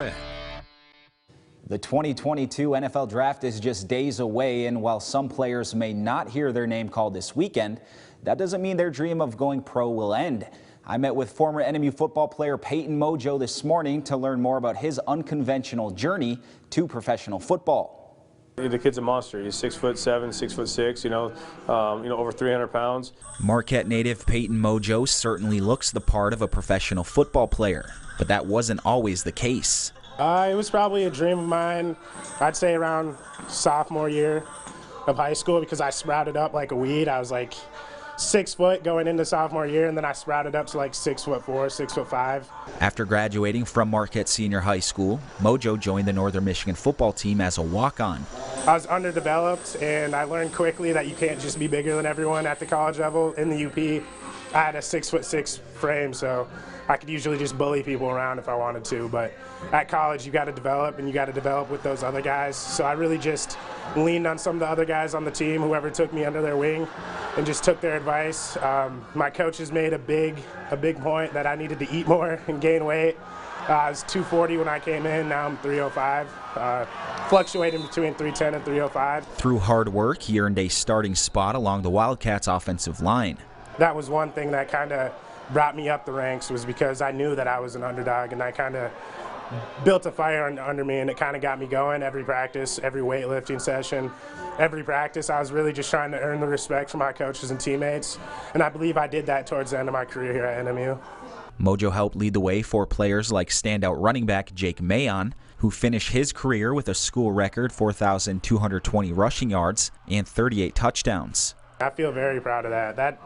The 2022 NFL Draft is just days away, and while some players may not hear their name called this weekend, that doesn't mean their dream of going pro will end. I met with former NMU football player Payton Muljo this morning to learn more about his unconventional journey to professional football. The kid's a monster. He's 6'7", 6'6", over 300 pounds. Marquette native Payton Muljo certainly looks the part of a professional football player, but that wasn't always the case. It was probably a dream of mine, I'd say around sophomore year of high school, because I sprouted up like a weed. I was like 6 foot going into sophomore year, and then I sprouted up to like 6'4", 6'5". After graduating from Marquette Senior High School, Muljo joined the Northern Michigan football team as a walk-on. I was underdeveloped, and I learned quickly that you can't just be bigger than everyone at the college level. In the UP, I had a 6'6" frame, so I could usually just bully people around if I wanted to, but at college you got to develop, and you got to develop with those other guys. So I really just leaned on some of the other guys on the team, whoever took me under their wing, and just took their advice. My coaches made a big point that I needed to eat more and gain weight. I was 240 when I came in, now I'm 305, fluctuating between 310 and 305. Through hard work, he earned a starting spot along the Wildcats' offensive line. That was one thing that kind of brought me up the ranks, was because I knew that I was an underdog, and I kind of built a fire under me, and it kind of got me going. Every practice, every weightlifting session, every practice, I was really just trying to earn the respect from my coaches and teammates, and I believe I did that towards the end of my career here at NMU. Muljo helped lead the way for players like standout running back Jake Mayon, who finished his career with a school record 4,220 rushing yards and 38 touchdowns. I feel very proud of that.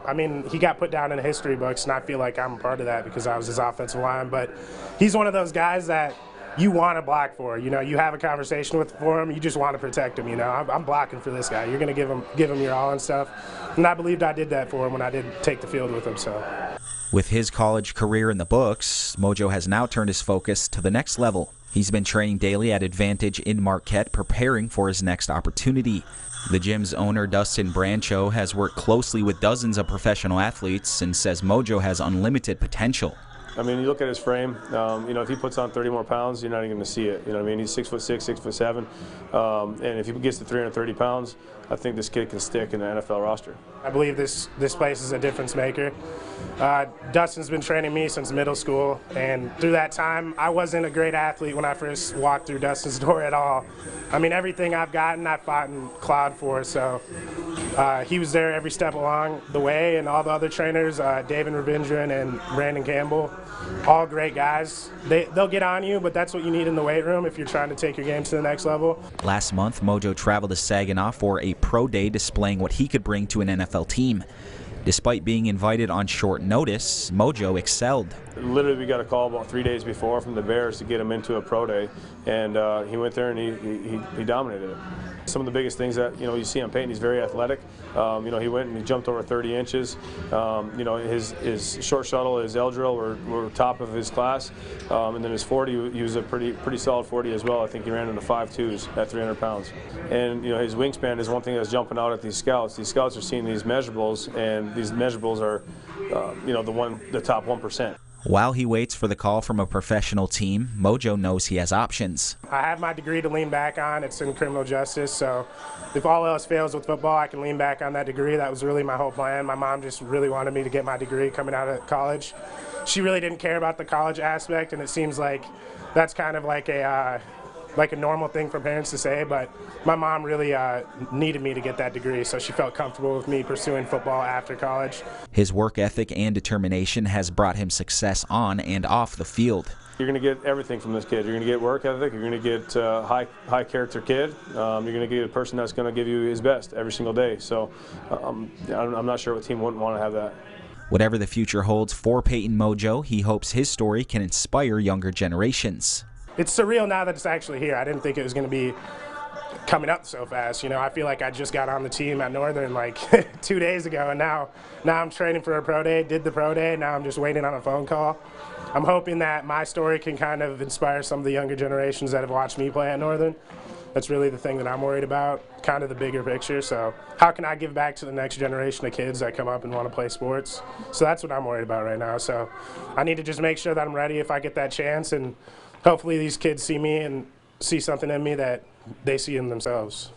He got put down in the history books, and I feel like I'm a part of that because I was his offensive line. But he's one of those guys that you want to block for. You have a conversation for him, you just want to protect him. I'm blocking for this guy. You're going to give him your all and stuff. And I believed I did that for him when I did take the field with him. So, with his college career in the books, Muljo has now turned his focus to the next level. He's been training daily at Advantage in Marquette, preparing for his next opportunity. The gym's owner, Dustin Brancho, has worked closely with dozens of professional athletes and says Muljo has unlimited potential. You look at his frame, if he puts on 30 more pounds, you're not even going to see it. He's 6'6", 6'7", and if he gets to 330 pounds, I think this kid can stick in the NFL roster. I believe this place is a difference maker. Dustin's been training me since middle school, and through that time, I wasn't a great athlete when I first walked through Dustin's door at all. Everything I've gotten, I've fought and clawed for, so he was there every step along the way, and all the other trainers, David Ravindran and Brandon Campbell, all great guys. They'll get on you, but that's what you need in the weight room if you're trying to take your game to the next level. Last month, Muljo traveled to Saginaw for a pro day displaying what he could bring to an NFL team. Despite being invited on short notice, Muljo excelled. Literally, we got a call about 3 days before from the Bears to get him into a pro day, and he went there and he dominated it. Some of the biggest things that you see on Payton, he's very athletic. He went and he jumped over 30 inches. His short shuttle, his L drill were top of his class, and then his 40, he was a pretty solid 40 as well. I think he ran into 5.2s at 300 pounds. And his wingspan is one thing that's jumping out at these scouts. These scouts are seeing these measurables, and these measurables are the top 1%. While he waits for the call from a professional team, Muljo knows he has options. I have my degree to lean back on. It's in criminal justice, so if all else fails with football, I can lean back on that degree. That was really my whole plan. My mom just really wanted me to get my degree coming out of college. She really didn't care about the college aspect, and it seems like that's kind of like a normal thing for parents to say, but my mom really needed me to get that degree, so she felt comfortable with me pursuing football after college. His work ethic and determination has brought him success on and off the field. You're going to get everything from this kid. You're going to get work ethic, you're going to get high character kid, you're going to get a person that's going to give you his best every single day. So I'm not sure what team wouldn't want to have that. Whatever the future holds for Payton Muljo, he hopes his story can inspire younger generations. It's surreal now that it's actually here. I didn't think it was going to be coming up so fast. I feel like I just got on the team at Northern like 2 days ago, and now I'm training for a pro day, did the pro day, now I'm just waiting on a phone call. I'm hoping that my story can kind of inspire some of the younger generations that have watched me play at Northern. That's really the thing that I'm worried about, kind of the bigger picture. So how can I give back to the next generation of kids that come up and want to play sports? So that's what I'm worried about right now. So I need to just make sure that I'm ready if I get that chance, and hopefully these kids see me and see something in me that they see in themselves.